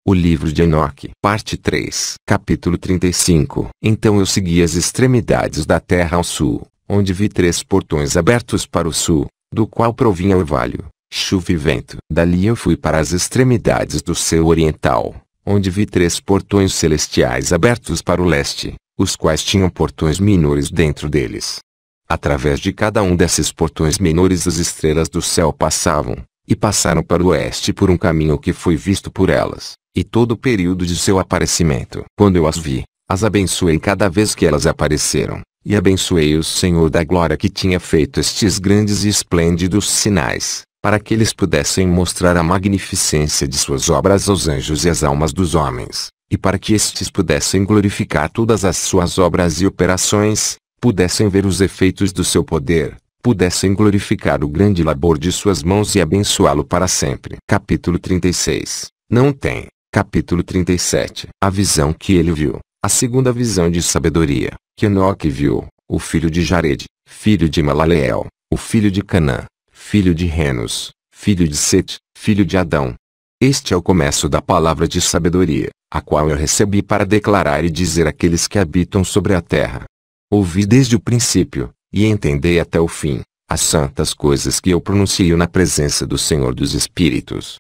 O livro de Enoque, parte 3, capítulo 35. Então eu segui as extremidades da terra ao sul, onde vi 3 portões abertos para o sul, do qual provinha orvalho, chuva e vento. Dali eu fui para as extremidades do céu oriental, onde vi 3 portões celestiais abertos para o leste, os quais tinham portões menores dentro deles. Através de cada um desses portões menores as estrelas do céu passavam, e passaram para o oeste por um caminho que foi visto por elas, e todo o período de seu aparecimento. Quando eu as vi, as abençoei cada vez que elas apareceram, e abençoei o Senhor da glória que tinha feito estes grandes e esplêndidos sinais, para que eles pudessem mostrar a magnificência de suas obras aos anjos e às almas dos homens, e para que estes pudessem glorificar todas as suas obras e operações, pudessem ver os efeitos do seu poder, pudessem glorificar o grande labor de suas mãos e abençoá-lo para sempre. Capítulo 36. Não tem. Capítulo 37. A visão que ele viu, a segunda visão de sabedoria, que Enoque viu, o filho de Jared, filho de Malaleel, o filho de Canã, filho de Renos, filho de Sete, filho de Adão. Este é o começo da palavra de sabedoria, a qual eu recebi para declarar e dizer àqueles que habitam sobre a terra. Ouvi desde o princípio, e entendei até o fim, as santas coisas que eu pronuncio na presença do Senhor dos Espíritos.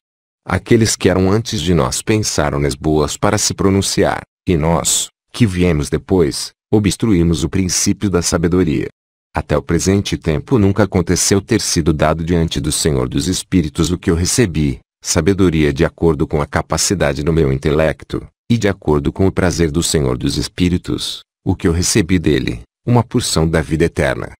Aqueles que eram antes de nós pensaram nas boas para se pronunciar, e nós, que viemos depois, obstruímos o princípio da sabedoria. Até o presente tempo nunca aconteceu ter sido dado diante do Senhor dos Espíritos o que eu recebi, sabedoria de acordo com a capacidade do meu intelecto, e de acordo com o prazer do Senhor dos Espíritos, o que eu recebi dele, uma porção da vida eterna.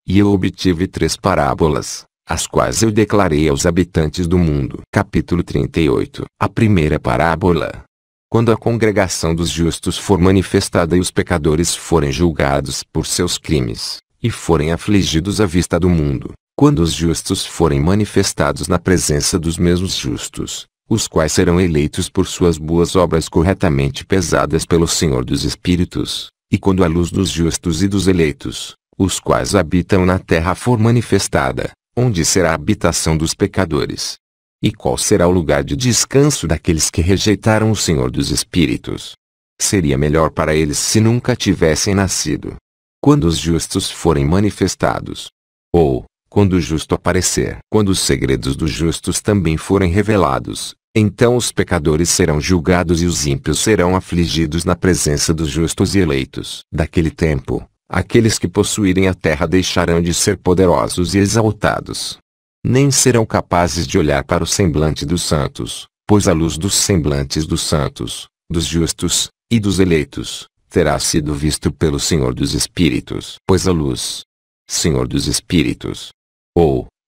E eu obtive 3 parábolas, as quais eu declarei aos habitantes do mundo. Capítulo 38. A primeira parábola. Quando a congregação dos justos for manifestada e os pecadores forem julgados por seus crimes, e forem afligidos à vista do mundo, quando os justos forem manifestados na presença dos mesmos justos, os quais serão eleitos por suas boas obras corretamente pesadas pelo Senhor dos Espíritos, e quando a luz dos justos e dos eleitos, os quais habitam na terra for manifestada, onde será a habitação dos pecadores? E qual será o lugar de descanso daqueles que rejeitaram o Senhor dos Espíritos? Seria melhor para eles se nunca tivessem nascido. Quando os justos forem manifestados, ou, quando o justo aparecer, quando os segredos dos justos também forem revelados, então os pecadores serão julgados e os ímpios serão afligidos na presença dos justos e eleitos. Daquele tempo, aqueles que possuírem a terra deixarão de ser poderosos e exaltados. Nem serão capazes de olhar para o semblante dos santos, pois a luz dos semblantes dos santos, dos justos, e dos eleitos, terá sido visto pelo Senhor dos Espíritos. Pois a luz, Senhor dos Espíritos,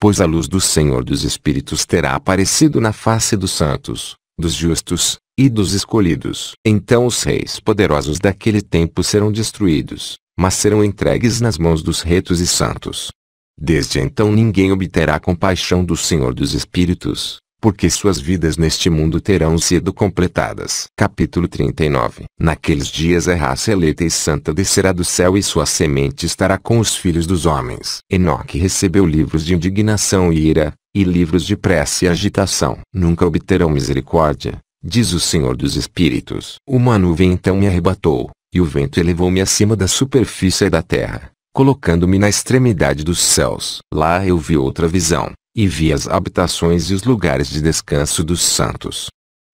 pois a luz do Senhor dos Espíritos terá aparecido na face dos santos, dos justos, e dos escolhidos. Então os reis poderosos daquele tempo serão destruídos, mas serão entregues nas mãos dos retos e santos. Desde então ninguém obterá compaixão do Senhor dos Espíritos, porque suas vidas neste mundo terão sido completadas. Capítulo 39. Naqueles dias a raça eleita e santa descerá do céu e sua semente estará com os filhos dos homens. Enoque recebeu livros de indignação e ira, e livros de prece e agitação. Nunca obterão misericórdia, diz o Senhor dos Espíritos. Uma nuvem então me arrebatou, e o vento elevou-me acima da superfície da terra, colocando-me na extremidade dos céus. Lá eu vi outra visão, e vi as habitações e os lugares de descanso dos santos.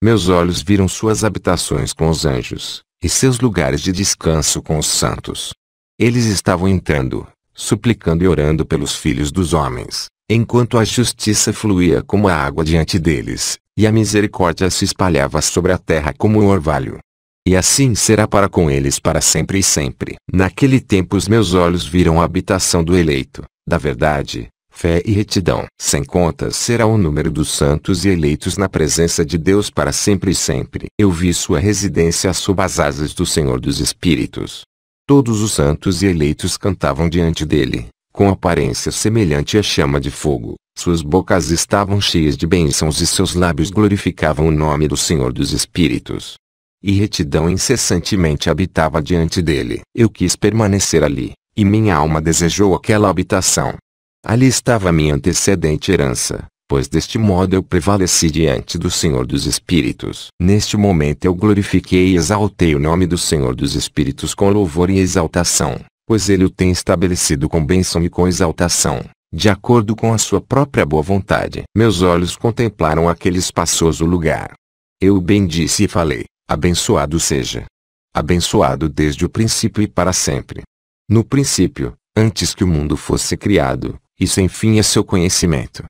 Meus olhos viram suas habitações com os anjos, e seus lugares de descanso com os santos. Eles estavam entrando, suplicando e orando pelos filhos dos homens, enquanto a justiça fluía como a água diante deles, e a misericórdia se espalhava sobre a terra como um orvalho. E assim será para com eles para sempre e sempre. Naquele tempo os meus olhos viram a habitação do eleito, da verdade, fé e retidão. Sem contas será o número dos santos e eleitos na presença de Deus para sempre e sempre. Eu vi sua residência sob as asas do Senhor dos Espíritos. Todos os santos e eleitos cantavam diante dele, com aparência semelhante à chama de fogo. Suas bocas estavam cheias de bênçãos e seus lábios glorificavam o nome do Senhor dos Espíritos. E retidão incessantemente habitava diante dele. Eu quis permanecer ali, e minha alma desejou aquela habitação. Ali estava minha antecedente herança, pois deste modo eu prevaleci diante do Senhor dos Espíritos. Neste momento eu glorifiquei e exaltei o nome do Senhor dos Espíritos com louvor e exaltação, pois ele o tem estabelecido com bênção e com exaltação, de acordo com a sua própria boa vontade. Meus olhos contemplaram aquele espaçoso lugar. Eu o bendisse e falei: abençoado seja. Abençoado desde o princípio e para sempre. No princípio, antes que o mundo fosse criado, e sem fim é seu conhecimento.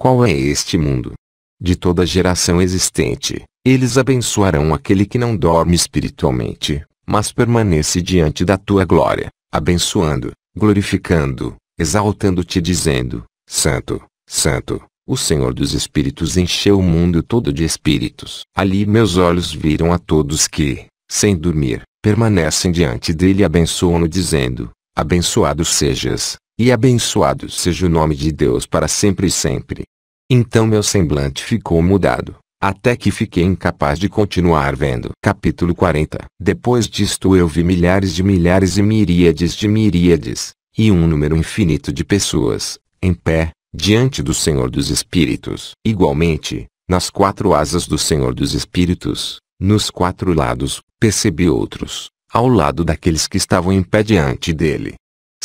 Qual é este mundo? De toda geração existente, eles abençoarão aquele que não dorme espiritualmente, mas permanece diante da tua glória, abençoando, glorificando, exaltando-te dizendo: Santo, Santo, o Senhor dos Espíritos encheu o mundo todo de espíritos. Ali meus olhos viram a todos que, sem dormir, permanecem diante dele e abençoam-no dizendo: abençoado sejas, e abençoado seja o nome de Deus para sempre e sempre. Então meu semblante ficou mudado, até que fiquei incapaz de continuar vendo. Capítulo 40. Depois disto eu vi milhares de milhares e miríades de miríades, e um número infinito de pessoas, em pé, diante do Senhor dos Espíritos. Igualmente, nas quatro asas do Senhor dos Espíritos, nos quatro lados, percebi outros, ao lado daqueles que estavam em pé diante dele.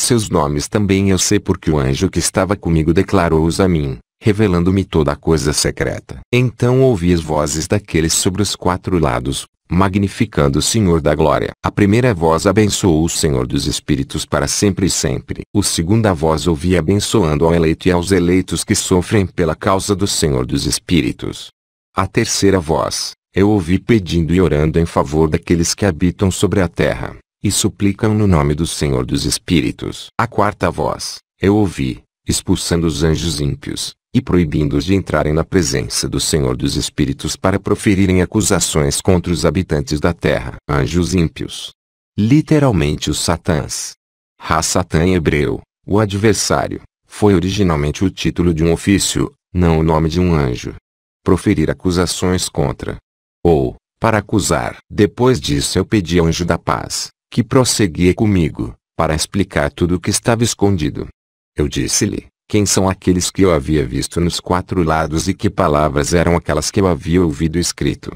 Seus nomes também eu sei porque o anjo que estava comigo declarou-os a mim, revelando-me toda a coisa secreta. Então ouvi as vozes daqueles sobre os quatro lados, magnificando o Senhor da Glória. A primeira voz abençoou o Senhor dos Espíritos para sempre e sempre. A segunda voz ouvi abençoando ao eleito e aos eleitos que sofrem pela causa do Senhor dos Espíritos. A terceira voz, eu ouvi pedindo e orando em favor daqueles que habitam sobre a terra, e suplicam no nome do Senhor dos Espíritos. A quarta voz, eu ouvi, expulsando os anjos ímpios, e proibindo-os de entrarem na presença do Senhor dos Espíritos para proferirem acusações contra os habitantes da terra. Anjos ímpios. Literalmente os satãs. Ha-Satã em hebreu, o adversário, foi originalmente o título de um ofício, não o nome de um anjo. Proferir acusações contra, ou, para acusar. Depois disso eu pedi ao anjo da paz, que prosseguia comigo, para explicar tudo o que estava escondido. Eu disse-lhe: quem são aqueles que eu havia visto nos quatro lados e que palavras eram aquelas que eu havia ouvido escrito?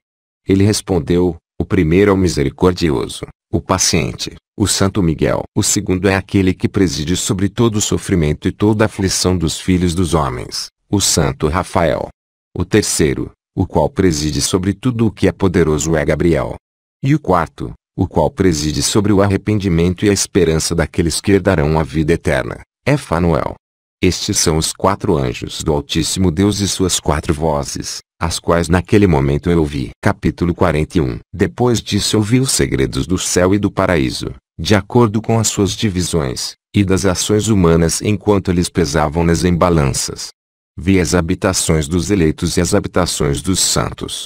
Ele respondeu: o primeiro é o misericordioso, o paciente, o Santo Miguel. O segundo é aquele que preside sobre todo o sofrimento e toda a aflição dos filhos dos homens, o Santo Rafael. O terceiro, o qual preside sobre tudo o que é poderoso, é Gabriel. E o quarto, o qual preside sobre o arrependimento e a esperança daqueles que herdarão a vida eterna, é Fanuel. Estes são os quatro anjos do Altíssimo Deus e suas quatro vozes, as quais naquele momento eu ouvi. Capítulo 41. Depois disso eu vi os segredos do céu e do paraíso, de acordo com as suas divisões, e das ações humanas enquanto eles pesavam nas balanças. Vi as habitações dos eleitos e as habitações dos santos.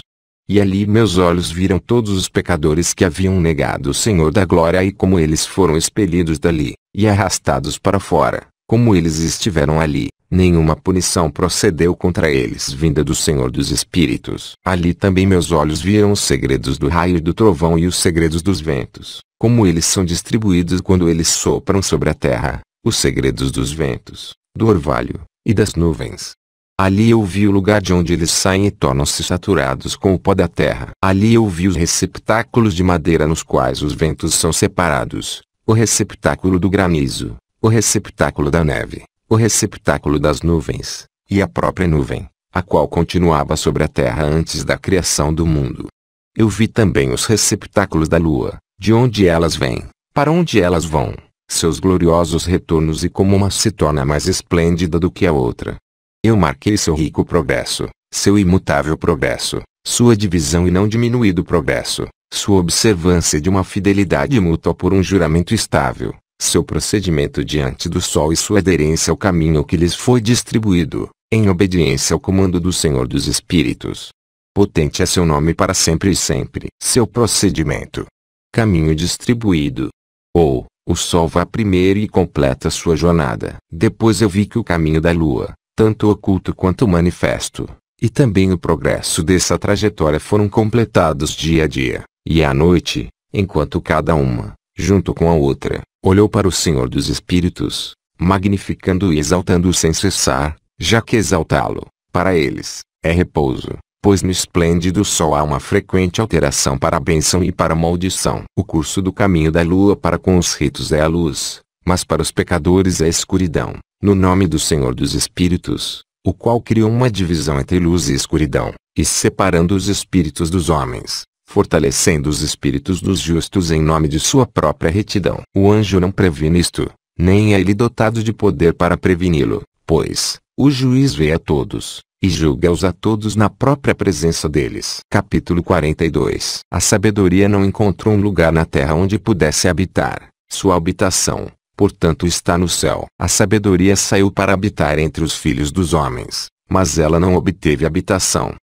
E ali meus olhos viram todos os pecadores que haviam negado o Senhor da Glória e como eles foram expelidos dali, e arrastados para fora. Como eles estiveram ali, nenhuma punição procedeu contra eles vinda do Senhor dos Espíritos. Ali também meus olhos viram os segredos do raio e do trovão e os segredos dos ventos, como eles são distribuídos quando eles sopram sobre a terra, os segredos dos ventos, do orvalho, e das nuvens. Ali eu vi o lugar de onde eles saem e tornam-se saturados com o pó da terra. Ali eu vi os receptáculos de madeira nos quais os ventos são separados, o receptáculo do granizo, o receptáculo da neve, o receptáculo das nuvens, e a própria nuvem, a qual continuava sobre a terra antes da criação do mundo. Eu vi também os receptáculos da lua, de onde elas vêm, para onde elas vão, seus gloriosos retornos e como uma se torna mais esplêndida do que a outra. Eu marquei seu rico progresso, seu imutável progresso, sua divisão e não diminuído progresso, sua observância de uma fidelidade mútua por um juramento estável, seu procedimento diante do sol e sua aderência ao caminho que lhes foi distribuído, em obediência ao comando do Senhor dos Espíritos. Potente é seu nome para sempre e sempre. Seu procedimento. Caminho distribuído. Ou, o sol vai primeiro e completa sua jornada. Depois eu vi que o caminho da lua, tanto oculto quanto manifesto, e também o progresso dessa trajetória foram completados dia a dia, e à noite, enquanto cada uma, junto com a outra, olhou para o Senhor dos Espíritos, magnificando e exaltando-o sem cessar, já que exaltá-lo, para eles, é repouso, pois no esplêndido sol há uma frequente alteração para a bênção e para a maldição. O curso do caminho da lua para com os ritos é a luz, mas para os pecadores é a escuridão. No nome do Senhor dos Espíritos, o qual criou uma divisão entre luz e escuridão, e separando os espíritos dos homens, fortalecendo os espíritos dos justos em nome de sua própria retidão. O anjo não previne isto, nem é ele dotado de poder para preveni-lo, pois o juiz vê a todos, e julga-os a todos na própria presença deles. Capítulo 42. A sabedoria não encontrou um lugar na terra onde pudesse habitar. Sua habitação, portanto, está no céu. A sabedoria saiu para habitar entre os filhos dos homens, mas ela não obteve habitação.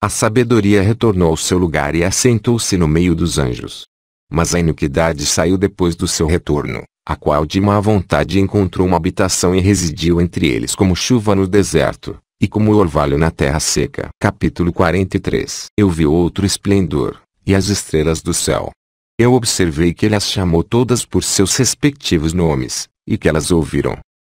A sabedoria retornou ao seu lugar e assentou-se no meio dos anjos. Mas a iniquidade saiu depois do seu retorno, a qual de má vontade encontrou uma habitação e residiu entre eles como chuva no deserto, e como orvalho na terra seca. Capítulo 43. Eu vi outro esplendor, e as estrelas do céu. Eu observei que ele as chamou todas por seus respectivos nomes, e que elas ouviram.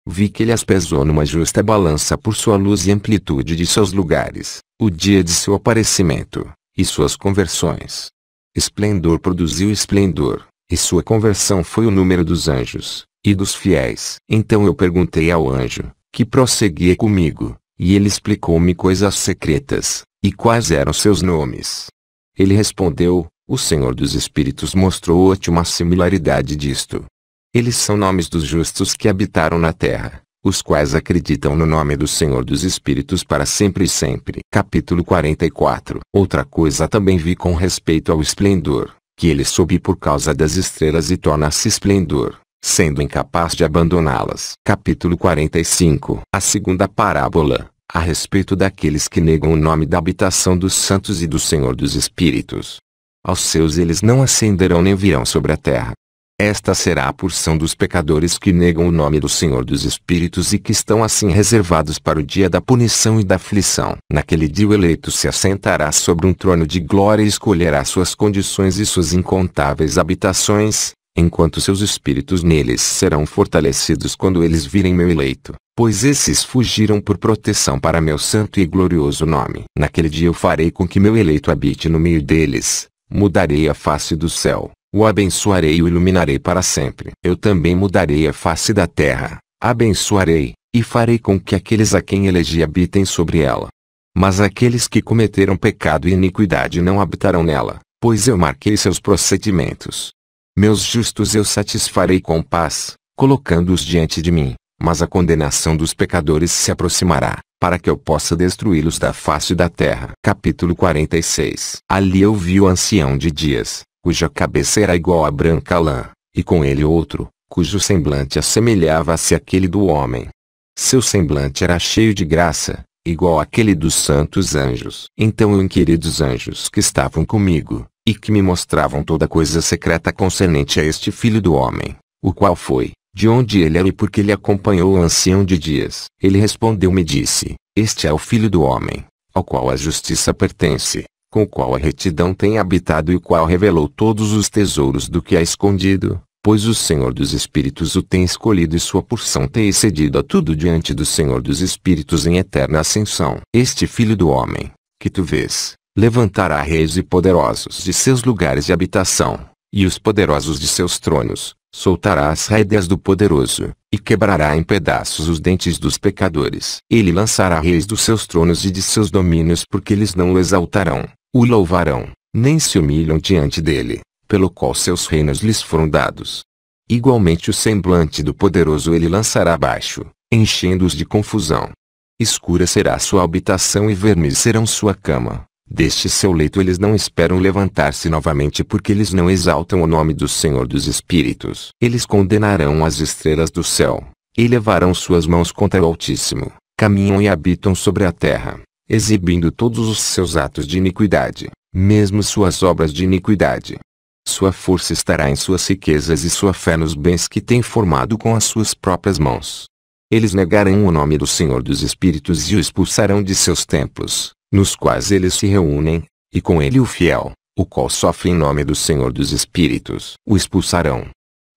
Vi que ele as pesou numa justa balança por sua luz e amplitude de seus lugares, o dia de seu aparecimento, e suas conversões. Esplendor produziu esplendor, e sua conversão foi o número dos anjos, e dos fiéis. Então eu perguntei ao anjo, que prosseguia comigo, e ele explicou-me coisas secretas, e quais eram seus nomes. Ele respondeu, o Senhor dos Espíritos mostrou-te uma similaridade disto. Eles são nomes dos justos que habitaram na terra, os quais acreditam no nome do Senhor dos Espíritos para sempre e sempre. Capítulo 44. Outra coisa também vi com respeito ao esplendor, que ele sobe por causa das estrelas e torna-se esplendor, sendo incapaz de abandoná-las. Capítulo 45. A segunda parábola, a respeito daqueles que negam o nome da habitação dos santos e do Senhor dos Espíritos. Aos seus eles não ascenderão nem virão sobre a terra. Esta será a porção dos pecadores que negam o nome do Senhor dos Espíritos e que estão assim reservados para o dia da punição e da aflição. Naquele dia o eleito se assentará sobre um trono de glória e escolherá suas condições e suas incontáveis habitações, enquanto seus espíritos neles serão fortalecidos quando eles virem meu eleito, pois esses fugiram por proteção para meu santo e glorioso nome. Naquele dia eu farei com que meu eleito habite no meio deles, mudarei a face do céu, o abençoarei e o iluminarei para sempre. Eu também mudarei a face da terra, abençoarei, e farei com que aqueles a quem elegi habitem sobre ela. Mas aqueles que cometeram pecado e iniquidade não habitarão nela, pois eu marquei seus procedimentos. Meus justos eu satisfarei com paz, colocando-os diante de mim, mas a condenação dos pecadores se aproximará, para que eu possa destruí-los da face da terra. Capítulo 46. Ali eu vi o ancião de dias, cuja cabeça era igual a branca lã, e com ele outro, cujo semblante assemelhava-se àquele do homem. Seu semblante era cheio de graça, igual àquele dos santos anjos. Então eu inquiri dos anjos que estavam comigo, e que me mostravam toda coisa secreta concernente a este filho do homem, o qual foi, de onde ele era e por que ele acompanhou o ancião de dias. Ele respondeu-me e disse, este é o filho do homem, ao qual a justiça pertence, com o qual a retidão tem habitado e o qual revelou todos os tesouros do que há escondido, pois o Senhor dos Espíritos o tem escolhido e sua porção tem excedido a tudo diante do Senhor dos Espíritos em eterna ascensão. Este filho do homem, que tu vês, levantará reis e poderosos de seus lugares de habitação, e os poderosos de seus tronos, soltará as rédeas do poderoso, e quebrará em pedaços os dentes dos pecadores. Ele lançará reis dos seus tronos e de seus domínios porque eles não o exaltarão, o louvarão, nem se humilham diante dele, pelo qual seus reinos lhes foram dados. Igualmente o semblante do poderoso ele lançará abaixo, enchendo-os de confusão. Escura será sua habitação e vermes serão sua cama. Deste seu leito eles não esperam levantar-se novamente porque eles não exaltam o nome do Senhor dos Espíritos. Eles condenarão as estrelas do céu, e levarão suas mãos contra o Altíssimo, caminham e habitam sobre a terra, exibindo todos os seus atos de iniquidade, mesmo suas obras de iniquidade. Sua força estará em suas riquezas e sua fé nos bens que tem formado com as suas próprias mãos. Eles negarão o nome do Senhor dos Espíritos e o expulsarão de seus templos, nos quais eles se reúnem, e com ele o fiel, o qual sofre em nome do Senhor dos Espíritos. O expulsarão.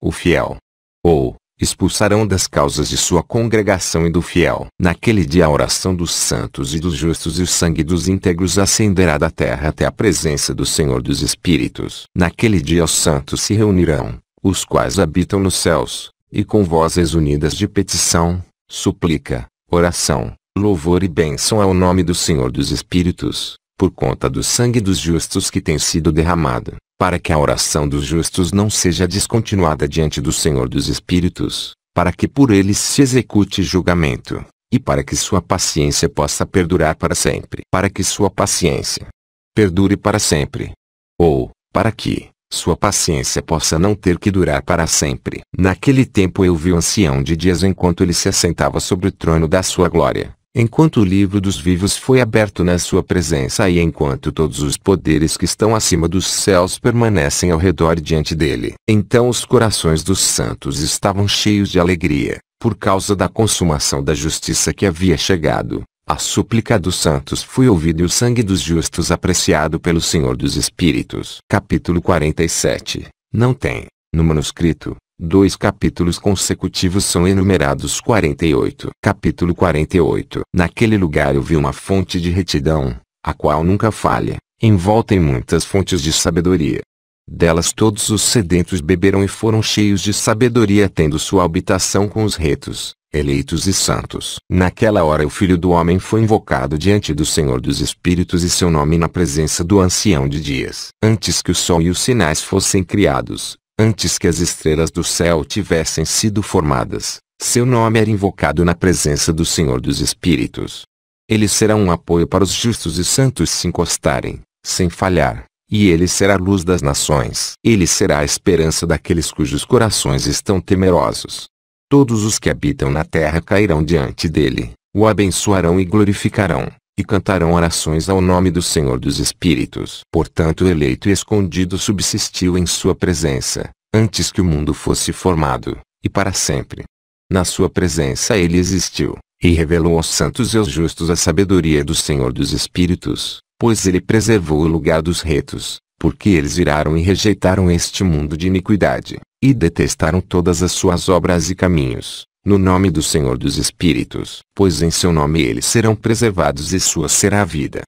O fiel, ou, expulsarão das causas de sua congregação e do fiel. Naquele dia a oração dos santos e dos justos e o sangue dos íntegros ascenderá da terra até a presença do Senhor dos Espíritos. Naquele dia os santos se reunirão, os quais habitam nos céus, e com vozes unidas de petição, súplica, oração, louvor e bênção ao nome do Senhor dos Espíritos, por conta do sangue dos justos que tem sido derramado, para que a oração dos justos não seja descontinuada diante do Senhor dos Espíritos, para que por eles se execute julgamento, e para que sua paciência possa perdurar para sempre. Para que sua paciência perdure para sempre. Ou, para que sua paciência possa não ter que durar para sempre. Naquele tempo eu vi o ancião de dias enquanto ele se assentava sobre o trono da sua glória, enquanto o livro dos vivos foi aberto na sua presença e enquanto todos os poderes que estão acima dos céus permanecem ao redor diante dele. Então os corações dos santos estavam cheios de alegria, por causa da consumação da justiça que havia chegado. A súplica dos santos foi ouvida e o sangue dos justos apreciado pelo Senhor dos Espíritos. Capítulo 47. Não tem, no manuscrito, 2 capítulos consecutivos são enumerados 48. Capítulo 48. Naquele lugar eu vi uma fonte de retidão, a qual nunca falha, envolta em muitas fontes de sabedoria. Delas todos os sedentos beberam e foram cheios de sabedoria, tendo sua habitação com os retos, eleitos e santos. Naquela hora o Filho do Homem foi invocado diante do Senhor dos Espíritos e seu nome na presença do Ancião de Dias. Antes que o sol e os sinais fossem criados, antes que as estrelas do céu tivessem sido formadas, seu nome era invocado na presença do Senhor dos Espíritos. Ele será um apoio para os justos e santos se encostarem, sem falhar, e ele será a luz das nações. Ele será a esperança daqueles cujos corações estão temerosos. Todos os que habitam na terra cairão diante dele, o abençoarão e glorificarão, e cantarão orações ao nome do Senhor dos Espíritos. Portanto o eleito e escondido subsistiu em sua presença, antes que o mundo fosse formado, e para sempre. Na sua presença ele existiu, e revelou aos santos e aos justos a sabedoria do Senhor dos Espíritos, pois ele preservou o lugar dos retos, porque eles viraram e rejeitaram este mundo de iniquidade, e detestaram todas as suas obras e caminhos, no nome do Senhor dos Espíritos, pois em seu nome eles serão preservados e sua será a vida.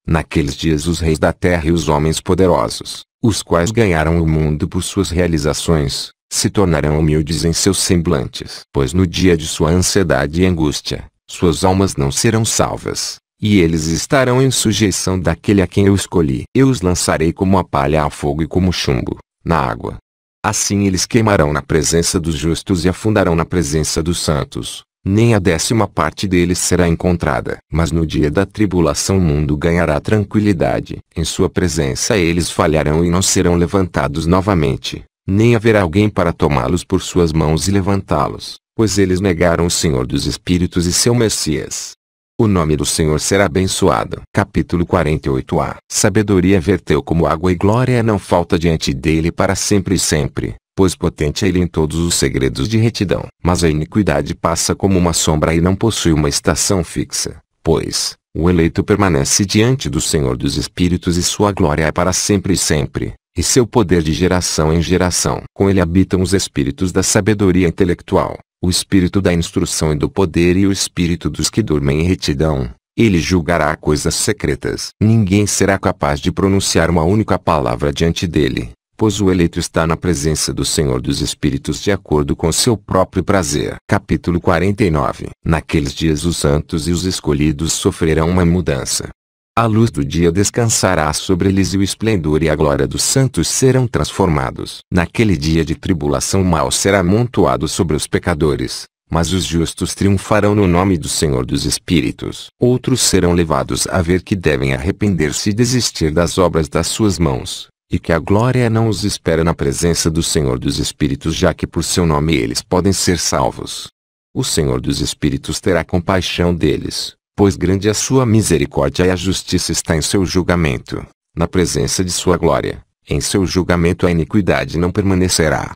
Naqueles dias os reis da terra e os homens poderosos, os quais ganharam o mundo por suas realizações, se tornarão humildes em seus semblantes, pois no dia de sua ansiedade e angústia, suas almas não serão salvas, e eles estarão em sujeição daquele a quem eu escolhi. Eu os lançarei como a palha ao fogo e como chumbo, na água. Assim eles queimarão na presença dos justos e afundarão na presença dos santos, nem a 10ª parte deles será encontrada. Mas no dia da tribulação o mundo ganhará tranquilidade. Em sua presença eles falharão e não serão levantados novamente, nem haverá alguém para tomá-los por suas mãos e levantá-los, pois eles negaram o Senhor dos Espíritos e seu Messias. O nome do Senhor será abençoado. Capítulo 48a. Sabedoria verteu como água e glória não falta diante dele para sempre e sempre, pois potente é ele em todos os segredos de retidão. Mas a iniquidade passa como uma sombra e não possui uma estação fixa, pois o eleito permanece diante do Senhor dos Espíritos e sua glória é para sempre e sempre, e seu poder de geração em geração. Com ele habitam os espíritos da sabedoria intelectual, o espírito da instrução e do poder e o espírito dos que dormem em retidão. Ele julgará coisas secretas. Ninguém será capaz de pronunciar uma única palavra diante dele, pois o eleito está na presença do Senhor dos Espíritos de acordo com seu próprio prazer. Capítulo 49. Naqueles dias os santos e os escolhidos sofrerão uma mudança. A luz do dia descansará sobre eles e o esplendor e a glória dos santos serão transformados. Naquele dia de tribulação o mal será amontoado sobre os pecadores, mas os justos triunfarão no nome do Senhor dos Espíritos. Outros serão levados a ver que devem arrepender-se e desistir das obras das suas mãos, e que a glória não os espera na presença do Senhor dos Espíritos, já que por seu nome eles podem ser salvos. O Senhor dos Espíritos terá compaixão deles, pois grande é a sua misericórdia e a justiça está em seu julgamento, na presença de sua glória. Em seu julgamento a iniquidade não permanecerá.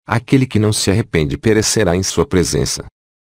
Aquele que não se arrepende perecerá em sua presença.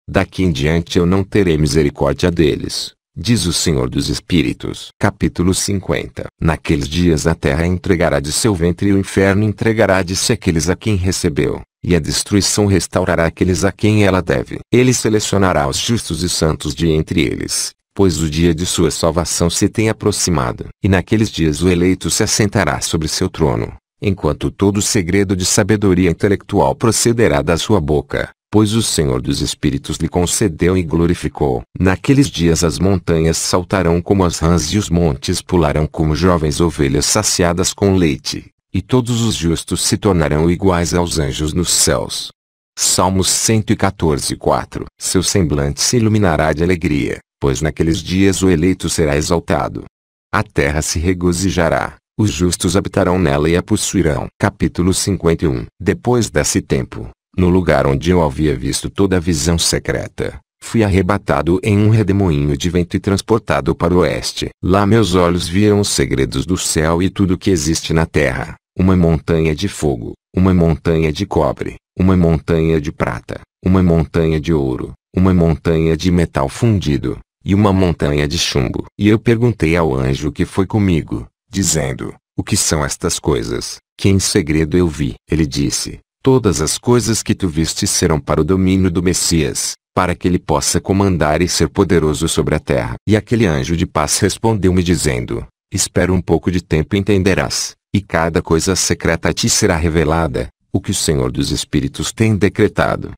Daqui em diante eu não terei misericórdia deles, diz o Senhor dos Espíritos. Capítulo 50. Naqueles dias a terra entregará de seu ventre e o inferno entregará de si aqueles a quem recebeu, e a destruição restaurará aqueles a quem ela deve. Ele selecionará os justos e santos de entre eles, pois o dia de sua salvação se tem aproximado. E naqueles dias o eleito se assentará sobre seu trono, enquanto todo segredo de sabedoria intelectual procederá da sua boca, pois o Senhor dos Espíritos lhe concedeu e glorificou. Naqueles dias as montanhas saltarão como as rãs e os montes pularão como jovens ovelhas saciadas com leite, e todos os justos se tornarão iguais aos anjos nos céus. Salmos 114:4. Seu semblante se iluminará de alegria, pois naqueles dias o eleito será exaltado. A terra se regozijará, os justos habitarão nela e a possuirão. Capítulo 51. Depois desse tempo, no lugar onde eu havia visto toda a visão secreta, fui arrebatado em um redemoinho de vento e transportado para o oeste. Lá meus olhos viram os segredos do céu e tudo o que existe na terra, uma montanha de fogo, uma montanha de cobre, uma montanha de prata, uma montanha de ouro, uma montanha de metal fundido, e uma montanha de chumbo. E eu perguntei ao anjo que foi comigo, dizendo: o que são estas coisas, que em segredo eu vi? Ele disse: todas as coisas que tu viste serão para o domínio do Messias, para que ele possa comandar e ser poderoso sobre a terra. E aquele anjo de paz respondeu-me dizendo: espera um pouco de tempo e entenderás, e cada coisa secreta a ti será revelada, o que o Senhor dos Espíritos tem decretado.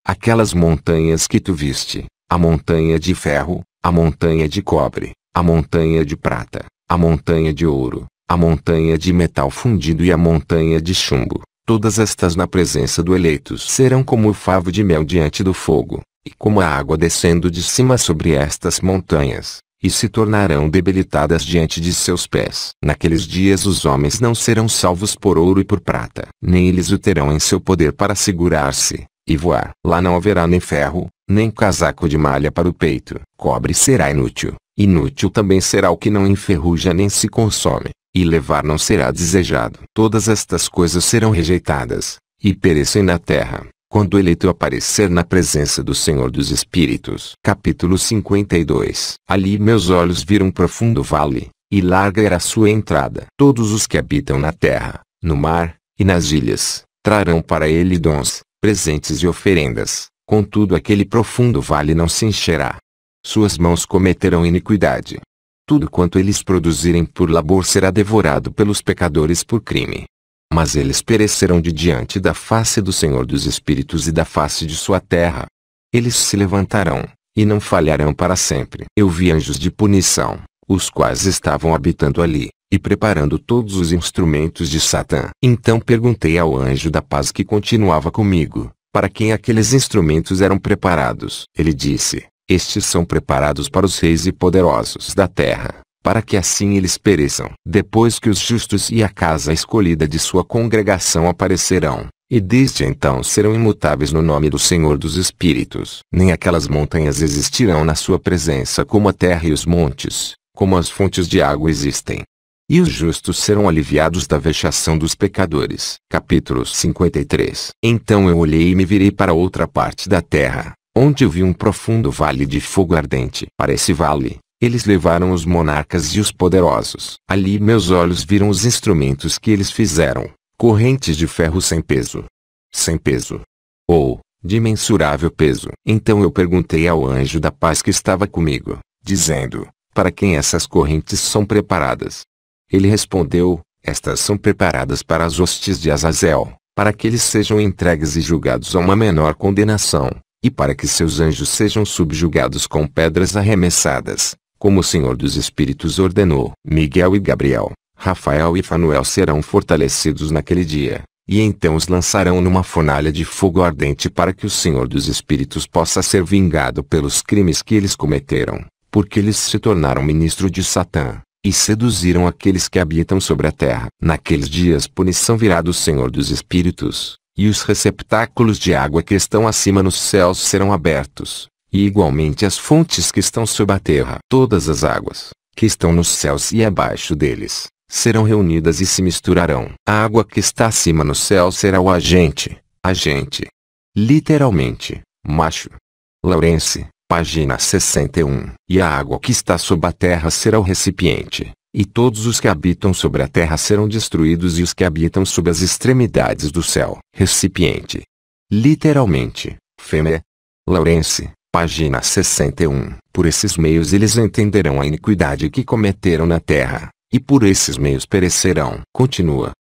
Aquelas montanhas que tu viste, a montanha de ferro, a montanha de cobre, a montanha de prata, a montanha de ouro, a montanha de metal fundido e a montanha de chumbo, todas estas na presença do eleito serão como o favo de mel diante do fogo, e como a água descendo de cima sobre estas montanhas, e se tornarão debilitadas diante de seus pés. Naqueles dias os homens não serão salvos por ouro e por prata, nem eles o terão em seu poder para segurar-se e voar. Lá não haverá nem ferro, nem casaco de malha para o peito. Cobre será inútil, inútil também será o que não enferruja nem se consome, e levar não será desejado. Todas estas coisas serão rejeitadas, e perecem na terra, quando o eleito aparecer na presença do Senhor dos Espíritos. Capítulo 52. Ali meus olhos viram um profundo vale, e larga era a sua entrada. Todos os que habitam na terra, no mar, e nas ilhas, trarão para ele dons, presentes e oferendas, contudo aquele profundo vale não se encherá. Suas mãos cometerão iniquidade. Tudo quanto eles produzirem por labor será devorado pelos pecadores por crime. Mas eles perecerão de diante da face do Senhor dos Espíritos e da face de sua terra. Eles se levantarão, e não falharão para sempre. Eu vi anjos de punição, os quais estavam habitando ali, e preparando todos os instrumentos de Satã. Então perguntei ao anjo da paz que continuava comigo, para quem aqueles instrumentos eram preparados. Ele disse: estes são preparados para os reis e poderosos da terra, para que assim eles pereçam. Depois que os justos e a casa escolhida de sua congregação aparecerão, e desde então serão imutáveis no nome do Senhor dos Espíritos. Nem aquelas montanhas existirão na sua presença como a terra e os montes, como as fontes de água existem. E os justos serão aliviados da vexação dos pecadores. Capítulo 53. Então eu olhei e me virei para outra parte da terra, onde eu vi um profundo vale de fogo ardente. Para esse vale, eles levaram os monarcas e os poderosos. Ali meus olhos viram os instrumentos que eles fizeram, correntes de ferro sem peso. Sem peso. Ou, de mensurável peso. Então eu perguntei ao anjo da paz que estava comigo, dizendo: para quem essas correntes são preparadas? Ele respondeu: estas são preparadas para as hostes de Azazel, para que eles sejam entregues e julgados a uma menor condenação, e para que seus anjos sejam subjugados com pedras arremessadas, como o Senhor dos Espíritos ordenou. Miguel e Gabriel, Rafael e Fanuel serão fortalecidos naquele dia, e então os lançarão numa fornalha de fogo ardente para que o Senhor dos Espíritos possa ser vingado pelos crimes que eles cometeram, porque eles se tornaram ministro de Satã, e seduziram aqueles que habitam sobre a terra. Naqueles dias punição virá do Senhor dos Espíritos, e os receptáculos de água que estão acima nos céus serão abertos, e igualmente as fontes que estão sob a terra. Todas as águas, que estão nos céus e abaixo deles, serão reunidas e se misturarão. A água que está acima no céu será o agente. Literalmente, macho. Lawrence, página 61. E a água que está sob a terra será o recipiente, e todos os que habitam sobre a terra serão destruídos e os que habitam sob as extremidades do céu. Recipiente. Literalmente, Feme. Lawrence, página 61. Por esses meios eles entenderão a iniquidade que cometeram na terra, e por esses meios perecerão. Continua.